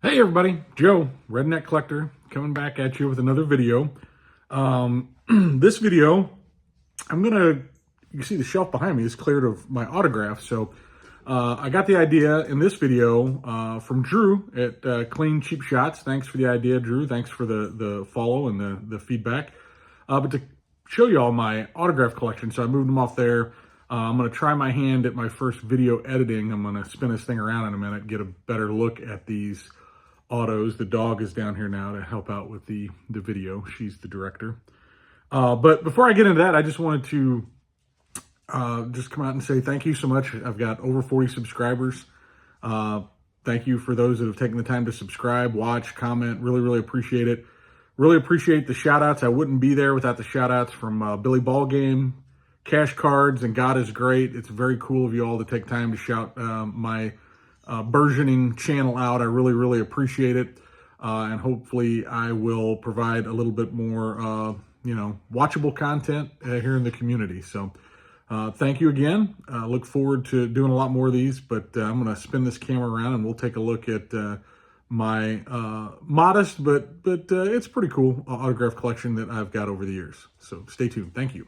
Hey everybody, Joe, Redneck Collector, coming back at you with another video. This video, you see the shelf behind me is cleared of my autographs. So I got the idea in this video from Drew at Clean Cheap Shots. Thanks for the idea, Drew. Thanks for the follow and the feedback. But to show you all my autograph collection, so I moved them off there. I'm going to try my hand at my first video editing. I'm going to spin this thing around in a minute, get a better look at these autos. The dog is down here now to help out with the video. She's the director. But before I get into that, I just wanted to just come out and say thank you so much. I've got over 40 subscribers. Thank you for those that have taken the time to subscribe, watch, comment. Really, really appreciate it. Really appreciate the shout outs. I wouldn't be there without the shout outs from Billy Ballgame, Cash Cards, and God is Great. It's very cool of you all to take time to shout my burgeoning channel out. I really, really appreciate it. And hopefully I will provide a little bit more, watchable content here in the community. So thank you again. Look forward to doing a lot more of these, but I'm going to spin this camera around and we'll take a look at my modest, but it's pretty cool autograph collection that I've got over the years. So stay tuned. Thank you.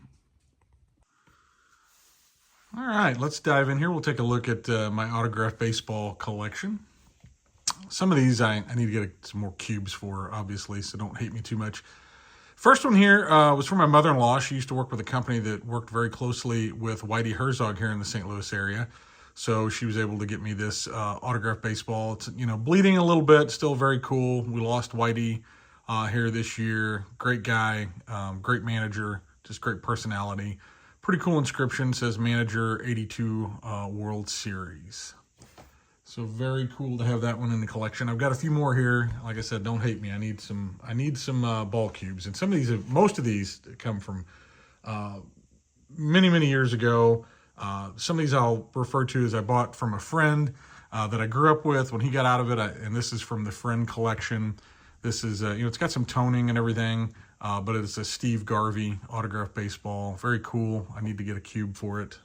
All right, let's dive in here. We'll take a look at my autographed baseball collection. Some of these I need to get some more cubes for, obviously, so don't hate me too much. First one here was from my mother-in-law. She used to work with a company that worked very closely with Whitey Herzog here in the St. Louis area. So she was able to get me this autographed baseball. It's, bleeding a little bit, still very cool. We lost Whitey here this year. Great guy, great manager, just great personality. Pretty cool inscription, says Manager 82 World Series. So very cool to have that one in the collection. I've got a few more here. Like I said, don't hate me. I need some ball cubes. And some of these, most of these come from many, many years ago. Some of these I'll refer to as I bought from a friend that I grew up with when he got out of it. And this is from the Friend collection. This is, it's got some toning and everything. But it's a Steve Garvey autographed baseball. Very cool. I need to get a cube for it.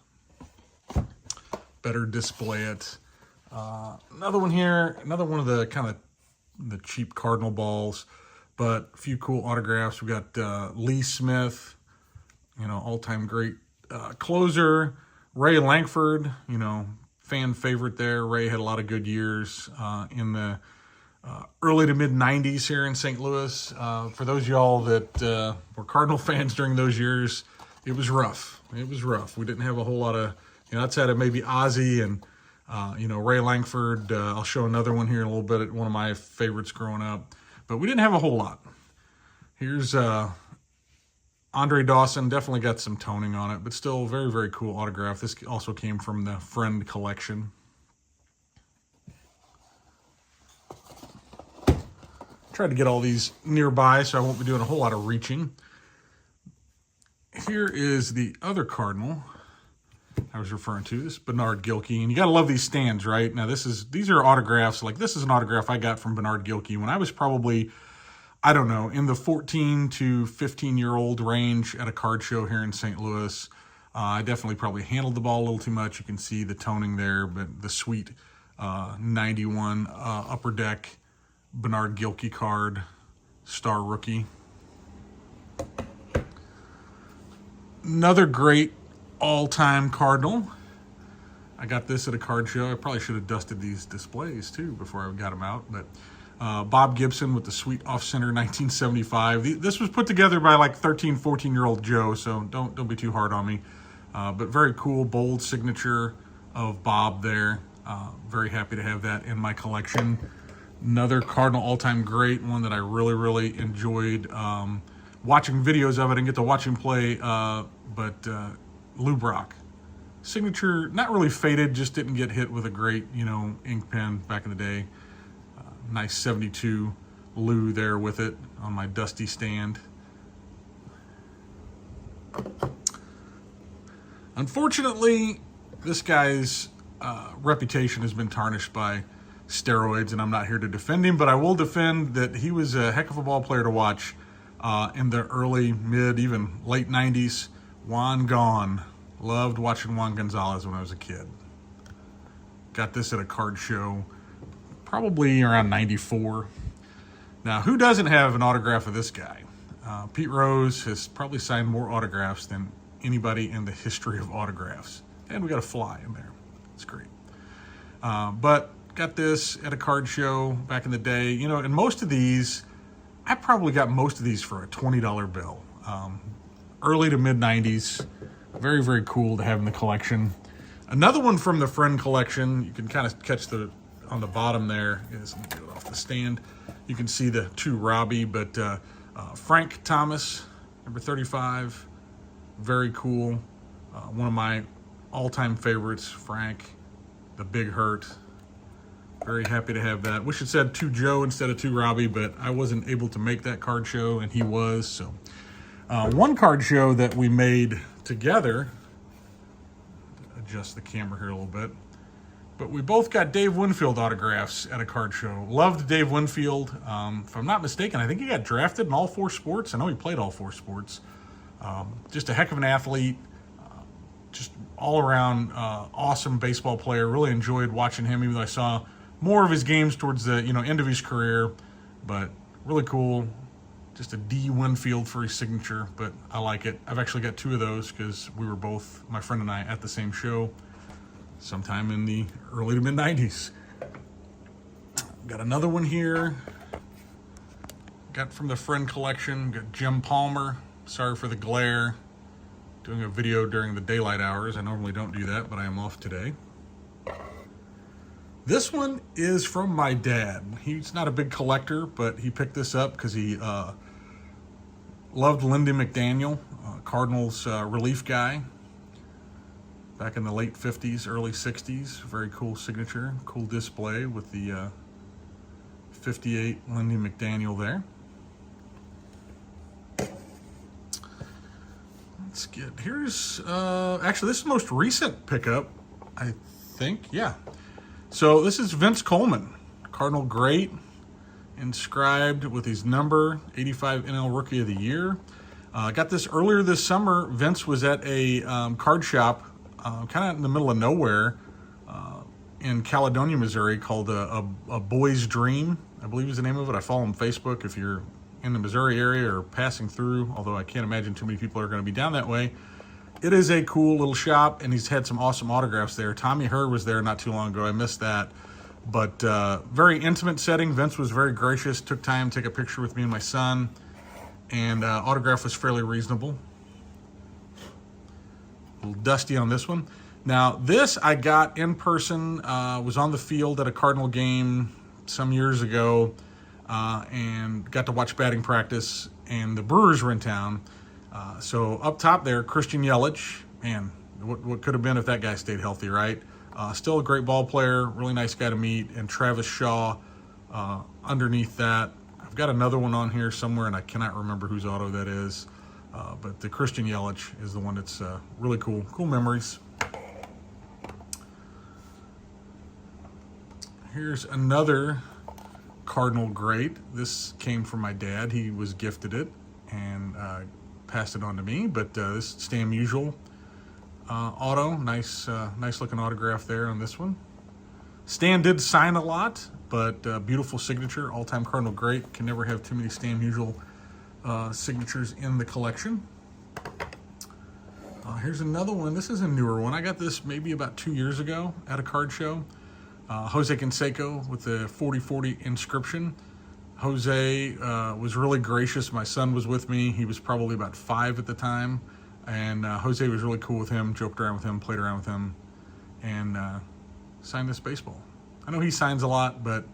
Better display it. Another one here. Another one of the kind of the cheap Cardinal balls. But a few cool autographs. We got Lee Smith, all-time great closer. Ray Lankford, fan favorite there. Ray had a lot of good years in the early to mid 90s here in St. Louis. For those of y'all that were Cardinal fans during those years, it was rough. It was rough. We didn't have a whole lot of, outside of maybe Ozzie and, Ray Lankford. I'll show another one here in a little bit, one of my favorites growing up. But we didn't have a whole lot. Here's Andre Dawson. Definitely got some toning on it, but still very, very cool autograph. This also came from the Friend collection. Tried to get all these nearby, so I won't be doing a whole lot of reaching. Here is the other Cardinal I was referring to. This is Bernard Gilkey, and you got to love these stands, right? Now, these are autographs. Like, this is an autograph I got from Bernard Gilkey when I was probably, I don't know, in the 14 to 15-year-old range at a card show here in St. Louis. I definitely probably handled the ball a little too much. You can see the toning there, but the sweet 91 Upper Deck Bernard Gilkey card, star rookie. Another great all-time Cardinal. I got this at a card show. I probably should have dusted these displays too before I got them out. But Bob Gibson with the sweet off-center 1975. This was put together by like 13, 14-year-old Joe, so don't be too hard on me. But very cool, bold signature of Bob there. Very happy to have that in my collection. Another Cardinal all-time great, one that I really, really enjoyed watching videos of it and get to watch him play, but Lou Brock. Signature, not really faded, just didn't get hit with a great, ink pen back in the day. Nice 72 Lou there with it on my dusty stand. Unfortunately, this guy's reputation has been tarnished by steroids, and I'm not here to defend him, but I will defend that he was a heck of a ball player to watch in the early, mid, even late 90s. Juan Gone. Loved watching Juan Gonzalez when I was a kid. Got this at a card show. probably around 94. Now, who doesn't have an autograph of this guy? Pete Rose has probably signed more autographs than anybody in the history of autographs. And we got a fly in there. It's great. But got this at a card show back in the day. You know, and most of these, I probably got most of these for a $20 bill. Early to mid 90s. Very, very cool to have in the collection. Another one from the Friend collection, you can kind of catch on the bottom there, is, let me get it off the stand. You can see the two Robbie, but Frank Thomas, number 35, very cool. One of my all-time favorites, Frank, the Big Hurt. Very happy to have that. Wish it said to Joe instead of to Robbie, but I wasn't able to make that card show, and he was. So one card show that we made together, adjust the camera here a little bit, but we both got Dave Winfield autographs at a card show. Loved Dave Winfield. If I'm not mistaken, I think he got drafted in all 4 sports. I know he played all 4 sports. Just a heck of an athlete. Just all around awesome baseball player. Really enjoyed watching him, even though I saw more of his games towards the end of his career. But really cool. Just a D Winfield for his signature, but I like it. I've actually got 2 of those because we were both, my friend and I, at the same show sometime in the early to mid 90s. Got another one here. Got from the Friend collection. Got Jim Palmer. Sorry for the glare. Doing a video during the daylight hours. I normally don't do that, but I am off today. This one is from my dad. He's not a big collector, but he picked this up because he loved Lindy McDaniel, Cardinals relief guy. Back in the late 50s, early 60s. Very cool signature, cool display with the 58 Lindy McDaniel there. Let's get, here's, actually this is the most recent pickup, I think, yeah. So this is Vince Coleman, Cardinal great, inscribed with his number, 85 NL Rookie of the Year. Got this earlier this summer. Vince was at a card shop kind of in the middle of nowhere in Caledonia, Missouri, called a Boy's Dream, I believe is the name of it. I follow him on Facebook if you're in the Missouri area or passing through, although I can't imagine too many people are going to be down that way. It is a cool little shop, and he's had some awesome autographs there. Tommy Herr was there not too long ago. I missed that. But very intimate setting. Vince was very gracious, took time to take a picture with me and my son, and autograph was fairly reasonable. A little dusty on this one. Now, this I got in person, was on the field at a Cardinal game some years ago, and got to watch batting practice, and the Brewers were in town. So up top there, Christian Yelich, man, what could have been if that guy stayed healthy, right? Still a great ball player, really nice guy to meet, and Travis Shaw underneath that. I've got another one on here somewhere, and I cannot remember whose auto that is, but the Christian Yelich is the one that's really cool. Cool memories. Here's another Cardinal great. This came from my dad. He was gifted it and passed it on to me, but this Stan Musial auto, nice looking autograph there on this one. Stan did sign a lot, but beautiful signature, all-time Cardinal great. Can never have too many Stan Musial signatures in the collection. Here's another one. This is a newer one. I got this maybe about 2 years ago at a card show. Jose Canseco with the 4040 inscription. Jose was really gracious. My son was with me. He was probably about 5 at the time. And Jose was really cool with him, joked around with him, played around with him, and signed this baseball. I know he signs a lot, but,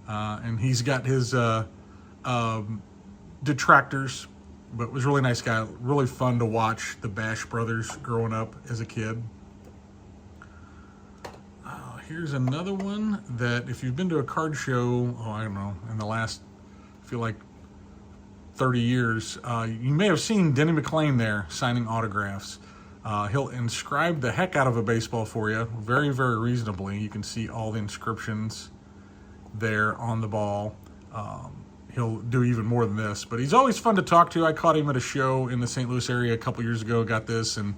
and he's got his detractors, but was a really nice guy. Really fun to watch the Bash brothers growing up as a kid. Here's another one that if you've been to a card show, I don't know, in the last, I feel like 30 years, you may have seen Denny McLain there signing autographs. He'll inscribe the heck out of a baseball for you, very, very reasonably. You can see all the inscriptions there on the ball. He'll do even more than this, but he's always fun to talk to. I caught him at a show in the St. Louis area a couple years ago, got this, and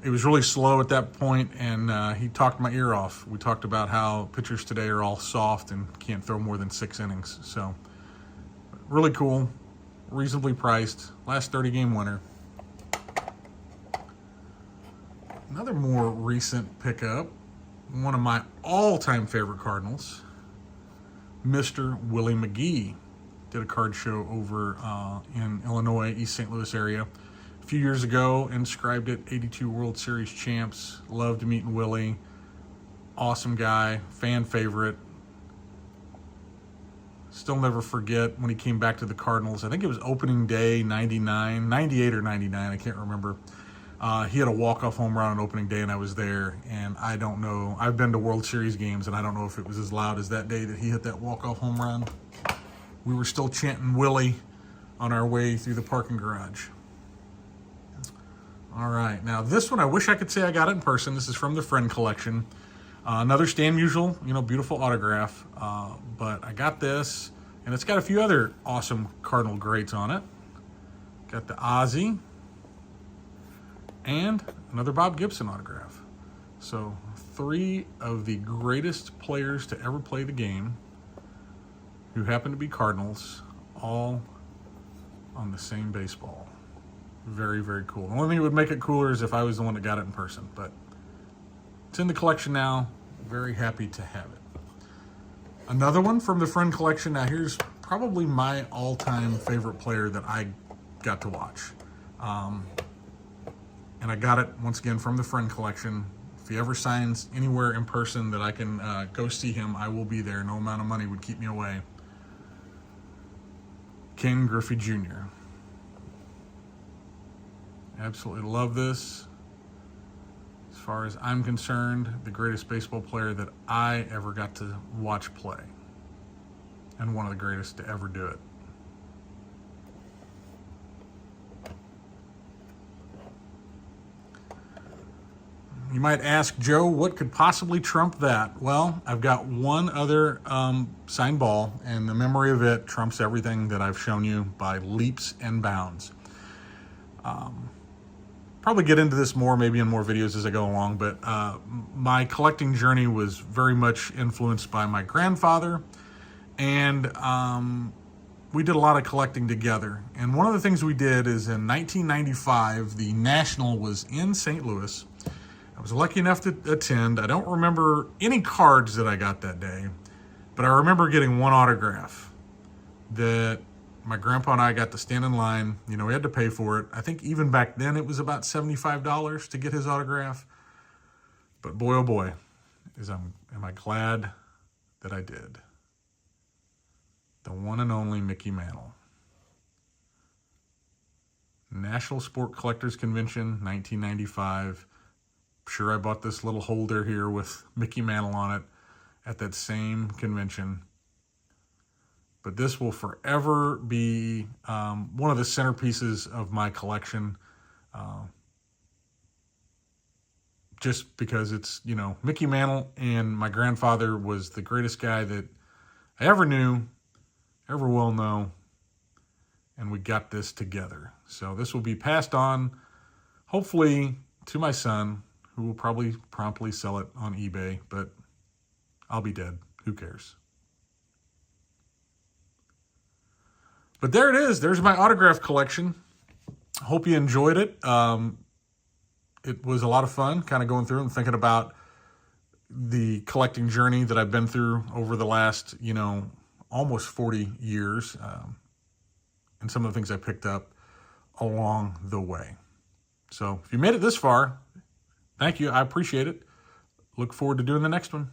it was really slow at that point, and he talked my ear off. We talked about how pitchers today are all soft and can't throw more than 6 innings. So really cool, reasonably priced, last 30-game winner. Another more recent pickup, one of my all-time favorite Cardinals, Mr. Willie McGee. Did a card show over in Illinois, East St. Louis area a few years ago. Inscribed it, 82 World Series champs. Loved meeting Willie. Awesome guy, fan favorite. Still never forget when he came back to the Cardinals. I think it was opening day, 99, 98 or 99, I can't remember. He had a walk-off home run on opening day, and I was there. And I don't know, I've been to World Series games, and I don't know if it was as loud as that day that he hit that walk-off home run. We were still chanting Willie on our way through the parking garage. All right, now this one, I wish I could say I got it in person. This is from the Friend Collection. Another Stan Musial, beautiful autograph. But I got this, and it's got a few other awesome Cardinal greats on it. Got the Ozzie and another Bob Gibson autograph. So 3 of the greatest players to ever play the game, who happen to be Cardinals, all on the same baseball. Very, very cool. The only thing that would make it cooler is if I was the one that got it in person, but it's in the collection now. Very happy to have it. Another one from the Friend Collection. Now here's probably my all-time favorite player that I got to watch. And I got it, once again, from the Friend Collection. If he ever signs anywhere in person that I can go see him, I will be there. No amount of money would keep me away. Ken Griffey Jr. Absolutely love this. As far as I'm concerned, the greatest baseball player that I ever got to watch play. And one of the greatest to ever do it. You might ask, Joe, what could possibly trump that? Well, I've got one other signed ball, and the memory of it trumps everything that I've shown you by leaps and bounds. Probably get into this more, maybe in more videos as I go along, but my collecting journey was very much influenced by my grandfather, and we did a lot of collecting together. And one of the things we did is in 1995, the National was in St. Louis. I was lucky enough to attend. I don't remember any cards that I got that day, but I remember getting one autograph that my grandpa and I got to stand in line. We had to pay for it. I think even back then it was about $75 to get his autograph. But boy, oh boy, am I glad that I did. The one and only Mickey Mantle. National Sport Collectors Convention, 1995. Sure, I bought this little holder here with Mickey Mantle on it at that same convention. But this will forever be one of the centerpieces of my collection. Just because it's, Mickey Mantle, and my grandfather was the greatest guy that I ever knew, ever will know. And we got this together. So this will be passed on, hopefully, to my son, who will probably promptly sell it on eBay, but I'll be dead. Who cares? But there it is. There's my autograph collection. Hope you enjoyed it. It was a lot of fun kind of going through and thinking about the collecting journey that I've been through over the last, almost 40 years, and some of the things I picked up along the way. So if you made it this far, thank you. I appreciate it. Look forward to doing the next one.